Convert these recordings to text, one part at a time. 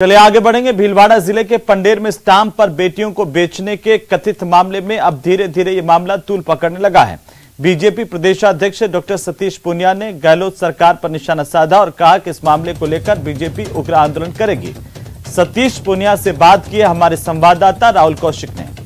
चले आगे बढ़ेंगे। भीलवाड़ा जिले के पंडेर में स्टाम्प पर बेटियों को बेचने के कथित मामले में अब धीरे धीरे ये मामला तूल पकड़ने लगा है। बीजेपी प्रदेशाध्यक्ष डॉक्टर सतीश पूनिया ने गहलोत सरकार पर निशाना साधा और कहा कि इस मामले को लेकर बीजेपी उग्र आंदोलन करेगी। सतीश पूनिया से बात की हमारे संवाददाता राहुल कौशिक ने।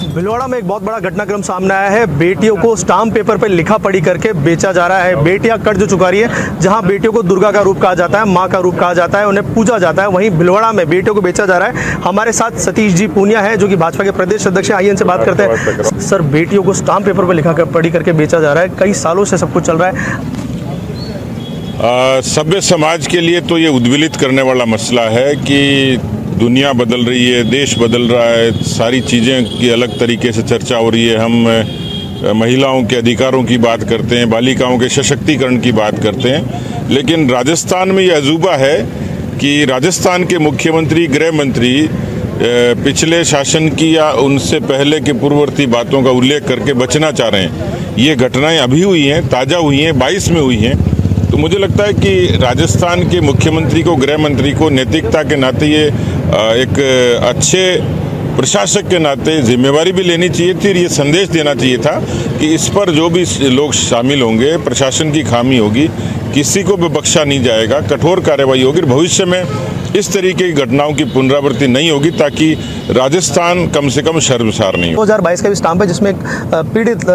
भीलवाड़ा में एक बहुत बड़ा घटनाक्रम सामने आया है। बेटियों को स्टाम्प पेपर पर लिखा पढ़ी करके बेचा जा रहा है। बेटियां कर्ज चुका रही है। जहां बेटियों को दुर्गा का रूप कहा जाता है, मां का रूप कहा जाता है, उन्हें पूजा जाता है, वहीं भीलवाड़ा में बेटियों को बेचा जा रहा है। हमारे साथ सतीश जी पूनिया है जो कि भाजपा के प्रदेश अध्यक्ष। आइए इनसे बात करते हैं। सर, बेटियों को स्टाम्प पेपर पर लिखा पढ़ी करके बेचा जा रहा है, कई सालों से सब कुछ चल रहा है। सभ्य समाज के लिए तो ये उद्वेलित करने वाला मसला है कि दुनिया बदल रही है, देश बदल रहा है, सारी चीज़ें की अलग तरीके से चर्चा हो रही है। हम महिलाओं के अधिकारों की बात करते हैं, बालिकाओं के सशक्तिकरण की बात करते हैं, लेकिन राजस्थान में ये अजूबा है कि राजस्थान के मुख्यमंत्री, गृह मंत्री पिछले शासन की या उनसे पहले के पूर्ववर्ती बातों का उल्लेख करके बचना चाह रहे हैं। ये घटनाएं अभी हुई हैं, ताज़ा हुई हैं, 22 में हुई हैं। तो मुझे लगता है कि राजस्थान के मुख्यमंत्री को, गृह मंत्री को नैतिकता के नाते ये एक अच्छे प्रशासक के नाते जिम्मेवारी भी लेनी चाहिए थी और ये संदेश देना चाहिए था कि इस पर जो भी लोग शामिल होंगे, प्रशासन की खामी होगी, किसी को भी बख्शा नहीं जाएगा, कठोर कार्रवाई होगी। भविष्य में इस तरीके की घटनाओं की पुनरावृत्ति नहीं होगी ताकि राजस्थान कम से कम शर्मसार नहीं हो। 2022 का भी स्टाम्प है जिसमें एक पीड़ित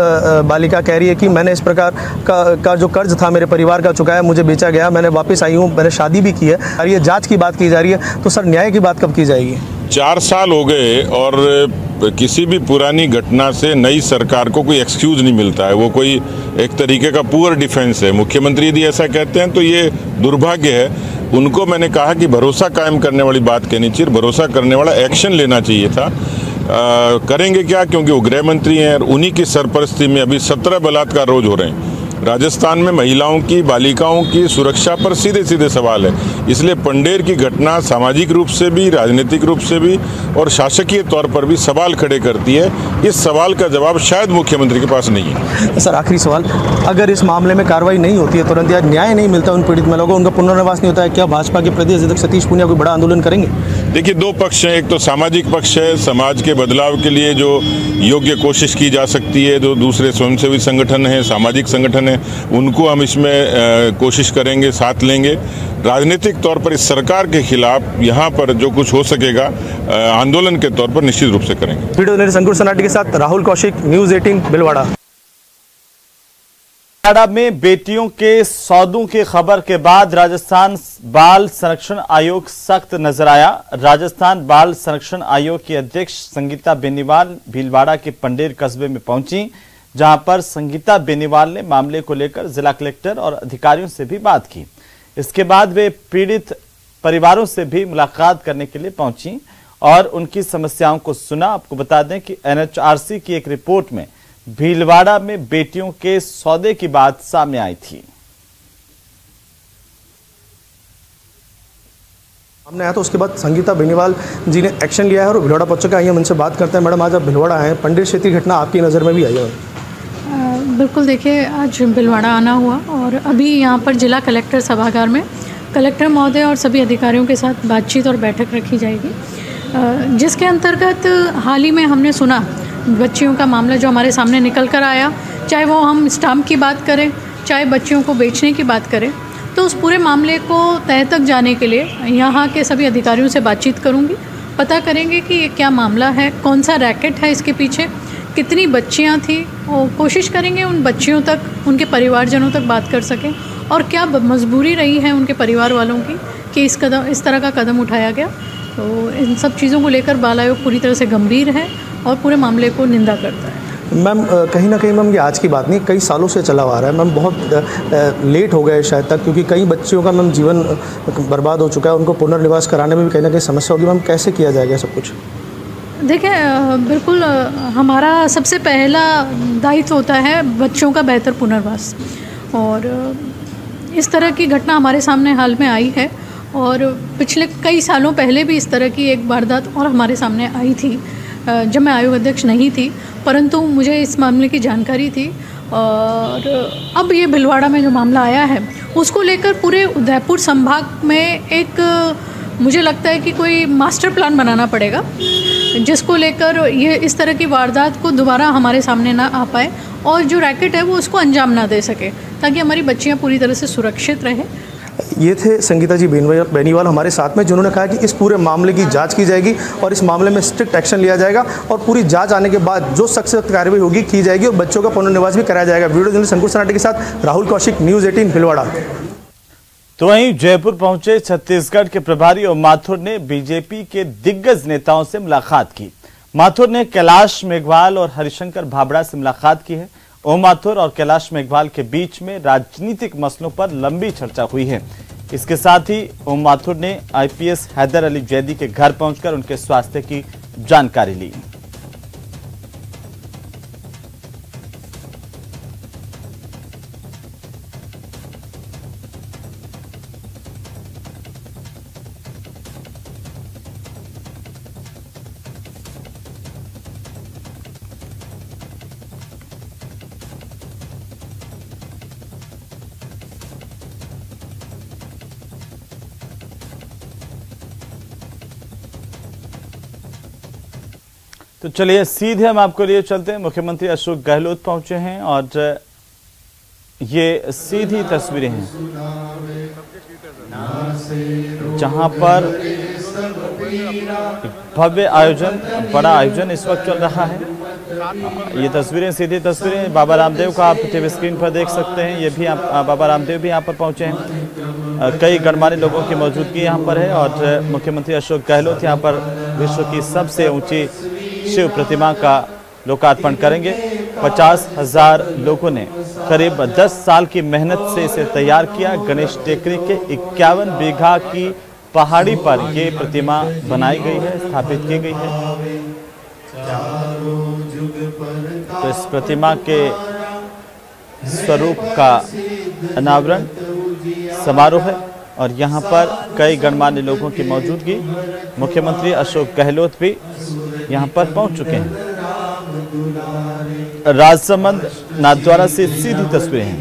बालिका कह रही है कि मैंने इस प्रकार का जो कर्ज था मेरे परिवार का चुकाया, मुझे बेचा गया, मैंने वापस आई हूँ, मैंने शादी भी की है और ये जांच की बात की जा रही है। तो सर, न्याय की बात कब की जाएगी? 4 साल हो गए और किसी भी पुरानी घटना से नई सरकार को कोई एक्सक्यूज नहीं मिलता है। वो कोई एक तरीके का पुअर डिफेंस है। मुख्यमंत्री यदि ऐसा कहते हैं तो ये दुर्भाग्य है। उनको मैंने कहा कि भरोसा कायम करने वाली बात कहनी चाहिए, भरोसा करने वाला एक्शन लेना चाहिए था। करेंगे क्या, क्योंकि वो गृह मंत्री हैं और उन्हीं की सरपरस्ती में अभी 17 बलात्कार रोज हो रहे हैं। राजस्थान में महिलाओं की, बालिकाओं की सुरक्षा पर सीधे सीधे सवाल है। इसलिए पंडेर की घटना सामाजिक रूप से भी, राजनीतिक रूप से भी और शासकीय तौर पर भी सवाल खड़े करती है। इस सवाल का जवाब शायद मुख्यमंत्री के पास नहीं है। सर, आखिरी सवाल, अगर इस मामले में कार्रवाई नहीं होती है तुरंत या न्याय नहीं मिलता उन पीड़ित महिलाओं को, उनका पुनर्वास नहीं होता है, क्या भाजपा के प्रदेश अध्यक्ष सतीश पूनिया कोई बड़ा आंदोलन करेंगे? देखिए, 2 पक्ष हैं। एक तो सामाजिक पक्ष है, समाज के बदलाव के लिए जो योग्य कोशिश की जा सकती है, जो दूसरे स्वयंसेवी संगठन हैं, सामाजिक संगठन हैं, उनको हम इसमें कोशिश करेंगे, साथ लेंगे। राजनीतिक तौर पर इस सरकार के खिलाफ यहाँ पर जो कुछ हो सकेगा आंदोलन के तौर पर निश्चित रूप से करेंगे। वीडियो जर्नलिस्ट संकुर सनाटी के साथ राहुल कौशिक, न्यूज़ 18 भीलवाड़ा। भीलवाड़ा में बेटियों के सौदों की खबर के बाद राजस्थान बाल संरक्षण आयोग सख्त नजर आया। राजस्थान बाल संरक्षण आयोग की अध्यक्ष संगीता बेनीवाल भीलवाड़ा के पंडेर कस्बे में पहुंची, जहां पर संगीता बेनीवाल ने मामले को लेकर जिला कलेक्टर और अधिकारियों से भी बात की। इसके बाद वे पीड़ित परिवारों से भी मुलाकात करने के लिए पहुंची और उनकी समस्याओं को सुना। आपको बता दें कि NHRC की एक रिपोर्ट में भीलवाड़ा में बेटियों के सौदे की बात सामने आई थी। हमने आया तो उसके बाद संगीता बेनीवाल जी ने एक्शन लिया है और भीलवाड़ा पहुंच चुका है। हम उनसे बात करते हैं। मैडम, आज आप भीलवाड़ा हैं, पंडेर क्षेत्रीय घटना आपकी नज़र में भी आई है? बिल्कुल, देखिए, आज भीलवाड़ा आना हुआ और अभी यहाँ पर जिला कलेक्टर सभागार में कलेक्टर महोदय और सभी अधिकारियों के साथ बातचीत और बैठक रखी जाएगी, जिसके अंतर्गत हाल ही में हमने सुना बच्चियों का मामला जो हमारे सामने निकल कर आया, चाहे वो हम स्टाम्प की बात करें, चाहे बच्चियों को बेचने की बात करें, तो उस पूरे मामले को तह तक जाने के लिए यहाँ के सभी अधिकारियों से बातचीत करूँगी। पता करेंगे कि ये क्या मामला है, कौन सा रैकेट है इसके पीछे, कितनी बच्चियाँ थी, और कोशिश करेंगे उन बच्चियों तक, उनके परिवारजनों तक बात कर सकें और क्या मजबूरी रही है उनके परिवार वालों की कि इस तरह का कदम उठाया गया। तो इन सब चीज़ों को लेकर बाल आयोग पूरी तरह से गंभीर है और पूरे मामले को निंदा करता है। मैम, कहीं ना कहीं मैम ये आज की बात नहीं, कई सालों से चला आ रहा है। मैम, बहुत लेट हो गए शायद तक, क्योंकि कई बच्चियों का मैम जीवन बर्बाद हो चुका है। उनको पुनर्निवास कराने में भी कहीं ना कहीं समस्या होगी। मैम, कैसे किया जाएगा सब कुछ? देखिए, बिल्कुल हमारा सबसे पहला दायित्व होता है बच्चों का बेहतर पुनर्वास, और इस तरह की घटना हमारे सामने हाल में आई है और पिछले कई सालों पहले भी इस तरह की एक वारदात और हमारे सामने आई थी। जब मैं आयोग अध्यक्ष नहीं थी, परंतु मुझे इस मामले की जानकारी थी। और अब ये भीलवाड़ा में जो मामला आया है उसको लेकर पूरे उदयपुर संभाग में एक मुझे लगता है कि कोई मास्टर प्लान बनाना पड़ेगा, जिसको लेकर ये इस तरह की वारदात को दोबारा हमारे सामने ना आ पाए और जो रैकेट है वो उसको अंजाम ना दे सके, ताकि हमारी बच्चियां पूरी तरह से सुरक्षित रहें। ये थे संगीता जी बेनीवाल हमारे साथ में, जिन्होंने कहा कि इस पूरे मामले की जांच की जाएगी और इस मामले में स्ट्रिक्ट एक्शन लिया जाएगा और पूरी जांच आने के बाद जो सख्त कार्रवाई होगी की जाएगी और बच्चों का पुनर्निवास भी कराया जाएगा। वीडियो जर्नलिस्ट अंकुर सनाटे के साथ राहुल कौशिक, न्यूज़ 18 भीलवाड़ा। तो वहीं जयपुर पहुंचे छत्तीसगढ़ के प्रभारी ओम माथुर ने बीजेपी के दिग्गज नेताओं से मुलाकात की। माथुर ने कैलाश मेघवाल और हरिशंकर भाबड़ा से मुलाकात की है। ओम माथुर और कैलाश मेघवाल के बीच में राजनीतिक मसलों पर लंबी चर्चा हुई है। इसके साथ ही ओम माथुर ने आईपीएस हैदर अली जैदी के घर पहुंचकर उनके स्वास्थ्य की जानकारी ली। तो चलिए सीधे हम आपको लिए चलते हैं। मुख्यमंत्री अशोक गहलोत पहुंचे हैं और ये सीधी तस्वीरें हैं जहां पर भव्य आयोजन, बड़ा आयोजन इस वक्त चल रहा है। ये तस्वीरें, सीधी तस्वीरें बाबा रामदेव का आप टीवी स्क्रीन पर देख सकते हैं। ये भी बाबा रामदेव भी यहाँ पर पहुंचे हैं। कई गणमान्य लोगों की मौजूदगी यहाँ पर है और मुख्यमंत्री अशोक गहलोत यहाँ पर विश्व की सबसे ऊंची शिव प्रतिमा का लोकार्पण करेंगे। 50,000 लोगों ने करीब 10 साल की मेहनत से इसे तैयार किया। गणेश टेकरी के 51 बीघा की पहाड़ी पर ये प्रतिमा बनाई गई है, स्थापित की गई है। तो इस प्रतिमा के स्वरूप का अनावरण समारोह है और यहाँ पर कई गणमान्य लोगों की मौजूदगी। मुख्यमंत्री अशोक गहलोत भी यहाँ पर पहुंच चुके हैं। राजसमंद नाथद्वारा से सीधी तस्वीरें हैं।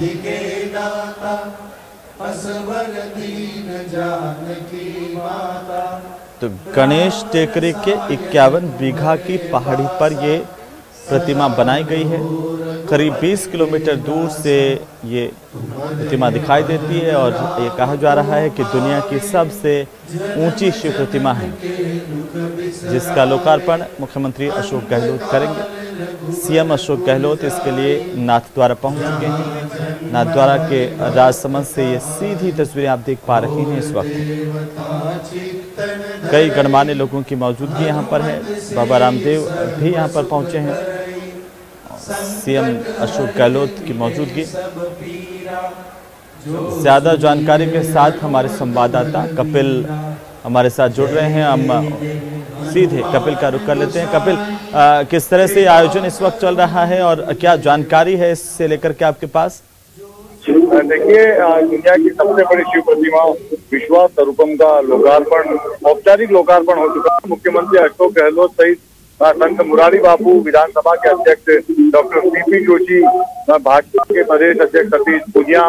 तो गणेश टेकरी के 51 बीघा की पहाड़ी पर ये प्रतिमा बनाई गई है। करीब 20 किलोमीटर दूर से ये प्रतिमा दिखाई देती है और ये कहा जा रहा है कि दुनिया की सबसे ऊंची शिव प्रतिमा है, जिसका लोकार्पण मुख्यमंत्री अशोक गहलोत करेंगे। सीएम अशोक गहलोत इसके लिए नाथद्वारा पहुंच चुके हैं। नाथद्वारा के राजसमंद से ये सीधी तस्वीरें आप देख पा रही हैं। इस वक्त कई गणमान्य लोगों की मौजूदगी यहाँ पर है। बाबा रामदेव भी यहाँ पर पहुंचे हैं। सीएम अशोक गहलोत की मौजूदगी। ज्यादा जानकारी के साथ हमारे संवाददाता कपिल हमारे साथ जुड़ रहे हैं। हम सीधे कपिल का रुख कर लेते हैं। कपिल, किस तरह से आयोजन इस वक्त चल रहा है और क्या जानकारी है इससे लेकर के आपके पास? देखिए, दुनिया की सबसे बड़ी शिव प्रतिमा विश्वास स्वरूपम का लोकार्पण, औपचारिक लोकार्पण हो चुका है। मुख्यमंत्री अशोक गहलोत सहित संत मुरारी बापू, विधानसभा के अध्यक्ष डॉक्टर सीपी जोशी, भाजपा के प्रदेश अध्यक्ष सतीश पूनिया,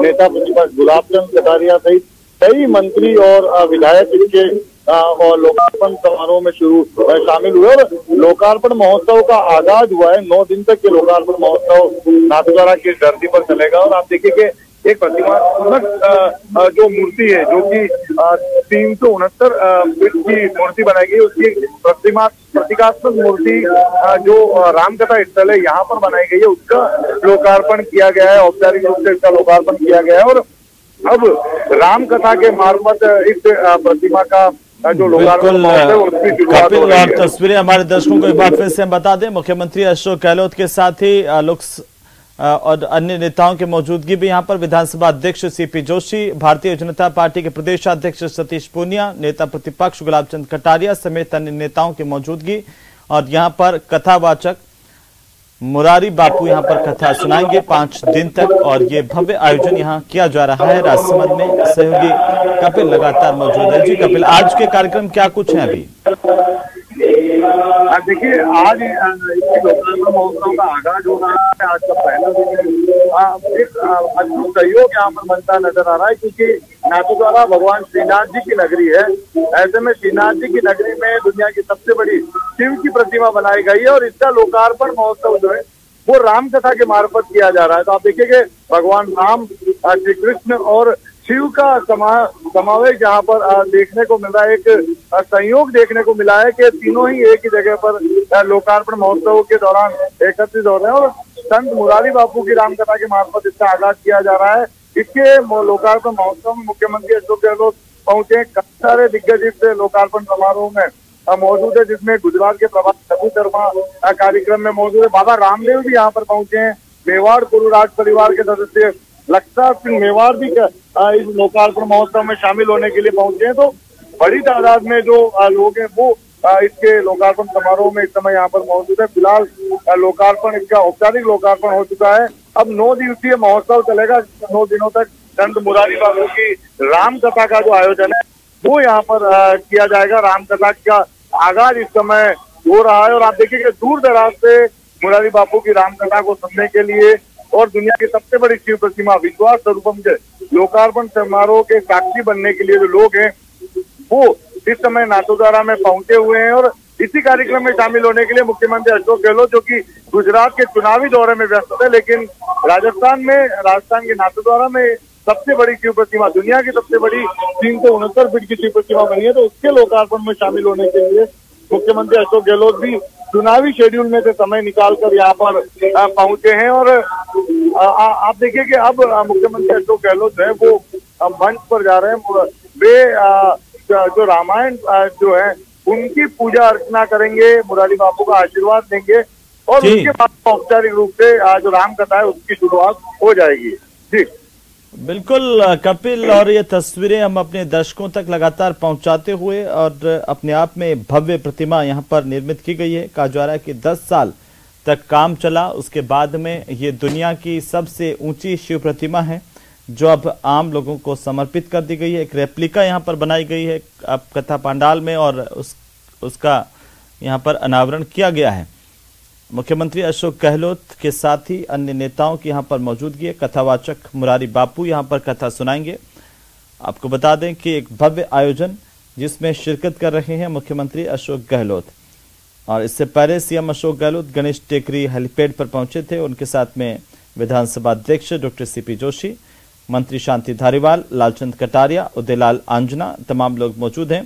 नेता प्रतिपक्ष गुलाब चंद कटारिया सहित कई मंत्री और विधायक इसके और लोकार्पण समारोह में शामिल हुए। और लोकार्पण महोत्सव का आगाज हुआ है। 9 दिन तक ये लोकार्पण महोत्सव नाथद्वारा की धरती पर चलेगा। और आप देखिए कि एक प्रतिमा जो मूर्ति है, जो कि 369 फीट की मूर्ति बनाई गई, उसकी प्रतीकात्मक मूर्ति जो रामकथा स्थल है यहाँ पर बनाई गई है, उसका लोकार्पण किया गया है। औपचारिक रूप से इसका लोकार्पण किया गया है और अब रामकथा के मार्फत इस प्रतिमा का जो लोकार्पण है उसकी शुरुआत हो रही है। तस्वीरें हमारे दर्शकों को एक बार फिर से हम बता दें, मुख्यमंत्री अशोक गहलोत के साथ ही लोक और अन्य नेताओं की मौजूदगी भी यहाँ पर विधानसभा अध्यक्ष सीपी जोशी, भारतीय जनता पार्टी के प्रदेश अध्यक्ष सतीश पूनिया, नेता प्रतिपक्ष गुलाब चंद कटारिया समेत अन्य नेताओं की मौजूदगी। और यहाँ पर कथावाचक मुरारी बापू यहाँ पर कथा सुनाएंगे 5 दिन तक और ये भव्य आयोजन यहाँ किया जा रहा है। राजसमंद में सहयोगी कपिल लगातार मौजूद है। जी कपिल, आज के कार्यक्रम क्या कुछ है अभी? देखिए आज लोकतंत्र महोत्सव का आगाज हो रहा है। आज का पहला दिन एक अद्भुत सहयोग यहाँ पर बनता नजर आ रहा है, क्योंकि नाथद्वारा भगवान श्रीनाथ जी की नगरी है। ऐसे में श्रीनाथ जी की नगरी में दुनिया की सबसे बड़ी शिव की प्रतिमा बनाई गई है और इसका लोकार्पण महोत्सव जो है वो राम कथा के मार्फत किया जा रहा है। तो आप देखिए भगवान राम, श्री कृष्ण और शिव का समावेश यहाँ पर देखने को मिल रहा है। एक संयोग देखने को मिला है कि तीनों ही एक ही जगह पर लोकार्पण महोत्सव के दौरान एकत्रित हो रहे हैं और संत मुरारी बापू की रामकथा के मार्फत इसका आगाज किया जा रहा है। इसके लोकार्पण महोत्सव में मुख्यमंत्री अशोक गहलोत पहुंचे। कई सारे दिग्गज इस लोकार्पण समारोह में मौजूद है, जिसमें गुजरात के प्रभात प्रभु शर्मा कार्यक्रम में मौजूद है। बाबा रामदेव भी यहाँ पर पहुंचे हैं। मेवाड़ कुरु राज परिवार के सदस्य लखता सिंह मेवाड़ भी इस लोकार्पण महोत्सव में शामिल होने के लिए पहुंचे हैं। तो बड़ी तादाद में जो लोग हैं वो इसके लोकार्पण समारोह में इस समय यहाँ पर मौजूद है। फिलहाल लोकार्पण, इसका औपचारिक लोकार्पण हो चुका है। अब 9 दिवसीय महोत्सव चलेगा। 9 दिनों तक संत मुरारी बाबू की राम कथा का जो आयोजन है वो यहाँ पर किया जाएगा। राम कथा का आगाज इस समय हो रहा है और आप देखिए कि दूर दराज से मुरारी बापू की राम कथा को सुनने के लिए और दुनिया की सबसे बड़ी शिव प्रतिमा विश्वास स्वरूपम के लोकार्पण समारोह के साक्षी बनने के लिए जो लोग हैं वो इस समय नाथद्वारा में पहुंचे हुए हैं। और इसी कार्यक्रम में शामिल होने के लिए मुख्यमंत्री अशोक गहलोत, जो कि गुजरात के चुनावी दौरे में व्यस्त है, लेकिन राजस्थान के नाथद्वारा में सबसे बड़ी शिव प्रतिमा, दुनिया की सबसे बड़ी 369 फीट की शिव प्रतिमा बनी है, तो उसके लोकार्पण में शामिल होने के लिए मुख्यमंत्री अशोक गहलोत भी चुनावी शेड्यूल में से समय निकालकर यहाँ पर पहुंचे हैं। और आप देखिए कि अब मुख्यमंत्री अशोक गहलोत जो है वो मंच पर जा रहे हैं। वे जो रामायण जो है उनकी पूजा अर्चना करेंगे, मुरारी बापू का आशीर्वाद देंगे और उसके बाद औपचारिक रूप से जो राम कथा है उसकी शुरुआत हो जाएगी। जी बिल्कुल कपिल, और ये तस्वीरें हम अपने दर्शकों तक लगातार पहुंचाते हुए, और अपने आप में भव्य प्रतिमा यहां पर निर्मित की गई है। कहा जा रहा है कि 10 साल तक काम चला, उसके बाद में ये दुनिया की सबसे ऊंची शिव प्रतिमा है जो अब आम लोगों को समर्पित कर दी गई है। एक रेप्लिका यहां पर बनाई गई है अब कथा पंडाल में और उसका यहां पर अनावरण किया गया है। मुख्यमंत्री अशोक गहलोत के साथ ही अन्य नेताओं की यहां पर मौजूदगी है। कथावाचक मुरारी बापू यहां पर कथा सुनाएंगे। आपको बता दें कि एक भव्य आयोजन जिसमें शिरकत कर रहे हैं मुख्यमंत्री अशोक गहलोत। और इससे पहले सीएम अशोक गहलोत गणेश टेकरी हेलीपैड पर पहुंचे थे। उनके साथ में विधानसभा अध्यक्ष डॉक्टर सीपी जोशी, मंत्री शांति धारीवाल, लालचंद कटारिया, उदयलाल आंजना, तमाम लोग मौजूद हैं।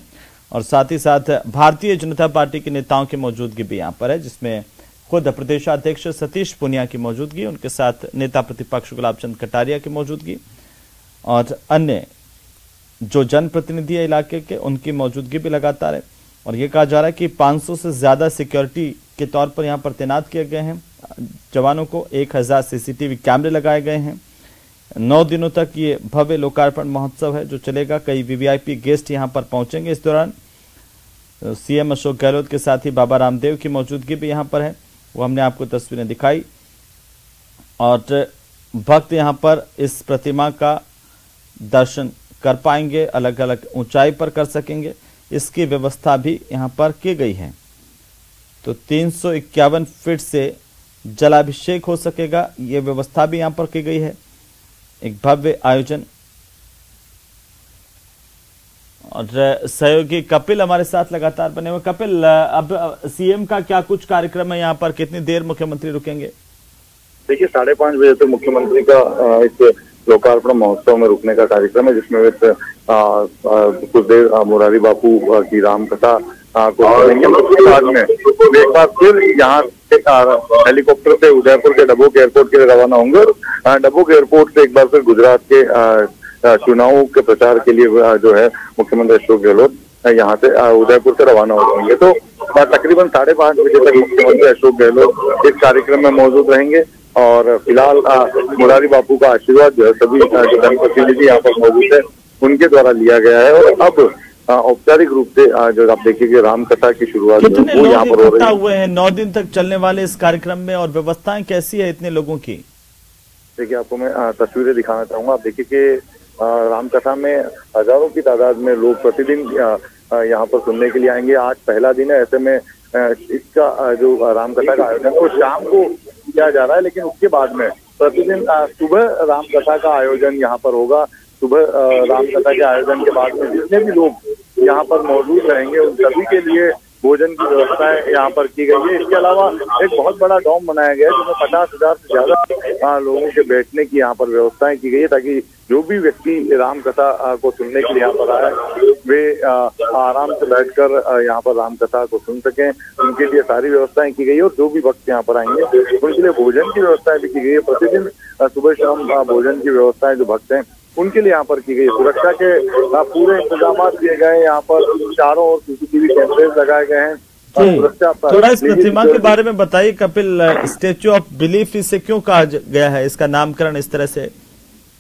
और साथ ही साथ भारतीय जनता पार्टी के नेताओं की मौजूदगी भी यहाँ पर है, जिसमें खुद प्रदेशाध्यक्ष सतीश पुनिया की मौजूदगी, उनके साथ नेता प्रतिपक्ष गुलाबचंद कटारिया की मौजूदगी और अन्य जो जनप्रतिनिधि है इलाके के उनकी मौजूदगी भी लगातार है। और ये कहा जा रहा है कि 500 से ज्यादा सिक्योरिटी के तौर पर यहाँ पर तैनात किए गए हैं जवानों को। 1000 सीसीटीवी कैमरे लगाए गए हैं। 9 दिनों तक ये भव्य लोकार्पण महोत्सव है जो चलेगा। कई वीवीआईपी गेस्ट यहाँ पर पहुंचेंगे। इस दौरान सीएम अशोक गहलोत के साथ ही बाबा रामदेव की मौजूदगी भी यहाँ पर है, वो हमने आपको तस्वीरें दिखाई। और भक्त यहाँ पर इस प्रतिमा का दर्शन कर पाएंगे, अलग अलग ऊंचाई पर कर सकेंगे, इसकी व्यवस्था भी यहाँ पर की गई है। तो 351 फीट से जलाभिषेक हो सकेगा, ये व्यवस्था भी यहाँ पर की गई है। एक भव्य आयोजन। और सहयोगी कपिल हमारे साथ लगातार बने हुए। कपिल, अब सीएम का क्या कुछ कार्यक्रम है यहाँ पर, कितनी देर मुख्यमंत्री रुकेंगे? देखिए 5:30 बजे तक मुख्यमंत्री का इस लोकार्पण महोत्सव में रुकने का कार्यक्रम है, जिसमें वे कुछ देर मुरारी बापू की राम कथा को सुनेंगे। उसके बाद में एक बार फिर यहाँ हेलीकॉप्टर से उदयपुर के डबोक एयरपोर्ट के लिए रवाना होंगे। डबोक एयरपोर्ट से एक बार फिर गुजरात के चुनाव के प्रचार के लिए जो है मुख्यमंत्री अशोक गहलोत यहाँ से उदयपुर से रवाना हो जाएंगे। तो तकरीबन 5:30 बजे तक मुख्यमंत्री अशोक गहलोत इस कार्यक्रम में मौजूद रहेंगे। और फिलहाल मुरारी बापू का आशीर्वाद जो है सभी जो जनप्रतिनिधि यहाँ पर मौजूद है उनके द्वारा लिया गया है। और अब औपचारिक रूप से जो आप देखिए राम कथा की शुरुआत वो यहाँ पर हो रही हुए हैं 9 दिन तक चलने वाले इस कार्यक्रम में, और व्यवस्थाएं कैसी है इतने लोगों की? देखिए आपको मैं तस्वीरें दिखाना चाहूंगा। आप देखिए कि राम कथा में हजारों की तादाद में लोग प्रतिदिन यहाँ पर सुनने के लिए आएंगे। आज पहला दिन है, ऐसे में इसका जो रामकथा का आयोजन वो शाम को किया जा रहा है, लेकिन उसके बाद में प्रतिदिन सुबह रामकथा का आयोजन यहाँ पर होगा। सुबह रामकथा के आयोजन के बाद में जितने भी लोग यहाँ पर मौजूद रहेंगे उन सभी के लिए भोजन की व्यवस्थाएं यहाँ पर की गई है। इसके अलावा एक बहुत बड़ा डॉम बनाया गया है जिसमें 50,000 से ज्यादा लोगों के बैठने की यहाँ पर व्यवस्थाएं की गई है, ताकि जो भी व्यक्ति रामकथा को सुनने के लिए यहाँ पर आए वे आराम से बैठकर यहाँ पर रामकथा को सुन सकें। उनके लिए सारी व्यवस्थाएं की गई है और जो भी भक्त यहाँ पर आएंगे उनके लिए भोजन की व्यवस्थाएं भी की गई है। प्रतिदिन सुबह शाम भोजन की व्यवस्थाएं जो भक्त हैं उनके लिए यहाँ पर की गई। सुरक्षा के पूरे इंतजाम किए गए, यहाँ पर चारों ओर सीसीटीवी कैमरेज लगाए गए हैं। थोड़ा इस प्रतिमा के बारे में बताइए कपिल, स्टैच्यू ऑफ बिलीफ इसे क्यों कहा गया है, इसका नामकरण इस तरह से,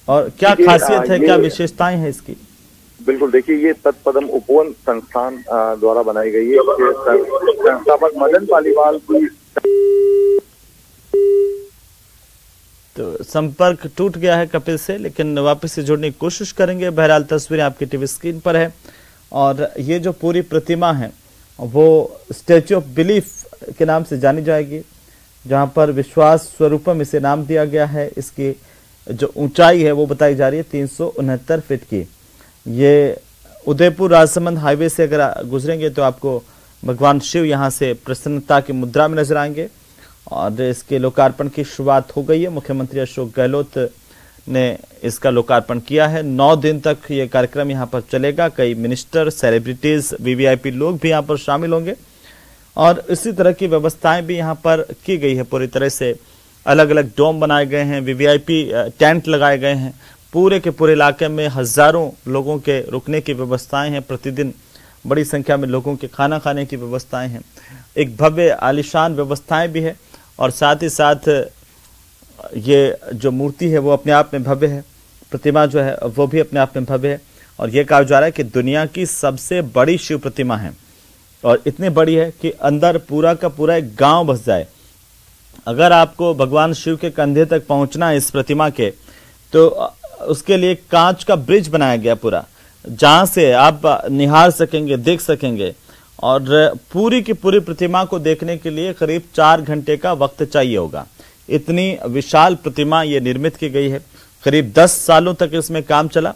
और क्या खासियत है, क्या विशेषताएं हैं इसकी? बिल्कुल, देखिए ये तत्पदम उपवन संस्थान द्वारा बनाई गई है। संस्थापक मदन पालीवाल की तो संपर्क टूट गया है कपिल से, लेकिन वापस से जोड़ने की कोशिश करेंगे। बहरहाल तस्वीरें आपकी टीवी स्क्रीन पर है और ये जो पूरी प्रतिमा है वो स्टैच्यू ऑफ बिलीफ के नाम से जानी जाएगी, जहां पर विश्वास स्वरूपम इसे नाम दिया गया है। इसकी जो ऊंचाई है वो बताई जा रही है 369 फीट की। ये उदयपुर राजसमंद हाईवे से अगर गुजरेंगे तो आपको भगवान शिव यहाँ से प्रसन्नता की मुद्रा में नजर आएंगे और इसके लोकार्पण की शुरुआत हो गई है। मुख्यमंत्री अशोक गहलोत ने इसका लोकार्पण किया है। 9 दिन तक ये कार्यक्रम यहाँ पर चलेगा। कई मिनिस्टर, सेलिब्रिटीज, वीवीआईपी लोग भी यहाँ पर शामिल होंगे और इसी तरह की व्यवस्थाएं भी यहाँ पर की गई है। पूरी तरह से अलग अलग डोम बनाए गए हैं, वीवीआईपी टेंट लगाए गए हैं। पूरे के पूरे इलाके में हजारों लोगों के रुकने की व्यवस्थाएं हैं। प्रतिदिन बड़ी संख्या में लोगों के खाना खाने की व्यवस्थाएं हैं। एक भव्य आलिशान व्यवस्थाएं भी है और साथ ही साथ ये जो मूर्ति है वो अपने आप में भव्य है, प्रतिमा जो है वो भी अपने आप में भव्य है और ये कहा जा रहा है कि दुनिया की सबसे बड़ी शिव प्रतिमा है और इतनी बड़ी है कि अंदर पूरा का पूरा एक गांव बस जाए। अगर आपको भगवान शिव के कंधे तक पहुंचना है इस प्रतिमा के, तो उसके लिए कांच का ब्रिज बनाया गया पूरा, जहां से आप निहार सकेंगे, देख सकेंगे और पूरी की पूरी प्रतिमा को देखने के लिए करीब 4 घंटे का वक्त चाहिए होगा। इतनी विशाल प्रतिमा ये निर्मित की गई है। करीब 10 सालों तक इसमें काम चला।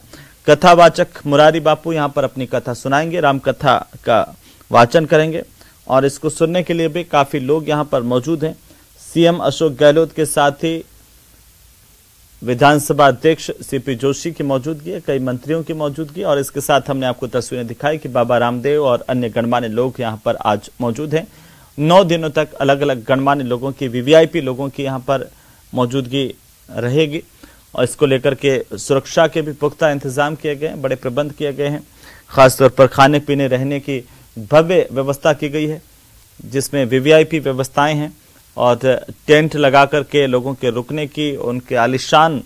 कथावाचक मुरारी बापू यहाँ पर अपनी कथा सुनाएंगे, रामकथा का वाचन करेंगे और इसको सुनने के लिए भी काफी लोग यहाँ पर मौजूद हैं। सीएम अशोक गहलोत के साथ ही विधानसभा अध्यक्ष सीपी जोशी की मौजूदगी है, कई मंत्रियों की मौजूदगी और इसके साथ हमने आपको तस्वीरें दिखाई कि बाबा रामदेव और अन्य गणमान्य लोग यहाँ पर आज मौजूद हैं। 9 दिनों तक अलग अलग गणमान्य लोगों की, वीवीआईपी लोगों की यहाँ पर मौजूदगी रहेगी और इसको लेकर के सुरक्षा के भी पुख्ता इंतजाम किए गए हैं, बड़े प्रबंध किए गए हैं। खासतौर पर खाने पीने रहने की भव्य व्यवस्था की गई है जिसमें वीवीआईपी व्यवस्थाएं हैं और टेंट लगा करके लोगों के रुकने की, उनके आलिशान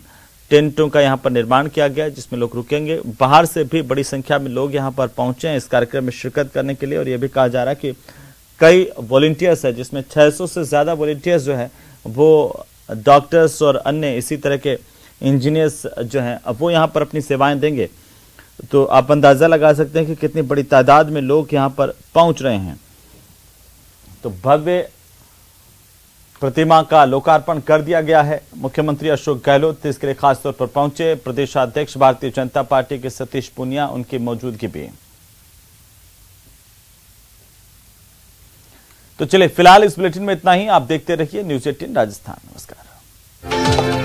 टेंटों का यहाँ पर निर्माण किया गया है जिसमें लोग रुकेंगे। बाहर से भी बड़ी संख्या में लोग यहाँ पर पहुंचे हैं इस कार्यक्रम में शिरकत करने के लिए और यह भी कहा जा रहा है कि कई वॉलंटियर्स है जिसमें 600 से ज्यादा वॉलंटियर्स जो है वो डॉक्टर्स और अन्य इसी तरह के इंजीनियर्स जो हैं अब वो यहाँ पर अपनी सेवाएं देंगे। तो आप अंदाजा लगा सकते हैं कि कितनी बड़ी तादाद में लोग यहाँ पर पहुंच रहे हैं। तो भव्य प्रतिमा का लोकार्पण कर दिया गया है। मुख्यमंत्री अशोक गहलोत इसके लिए खासतौर पर पहुंचे। प्रदेशाध्यक्ष भारतीय जनता पार्टी के सतीश पुनिया उनकी मौजूदगी भी। तो चलिए फिलहाल इस बुलेटिन में इतना ही। आप देखते रहिए न्यूज़ 18 राजस्थान। नमस्कार।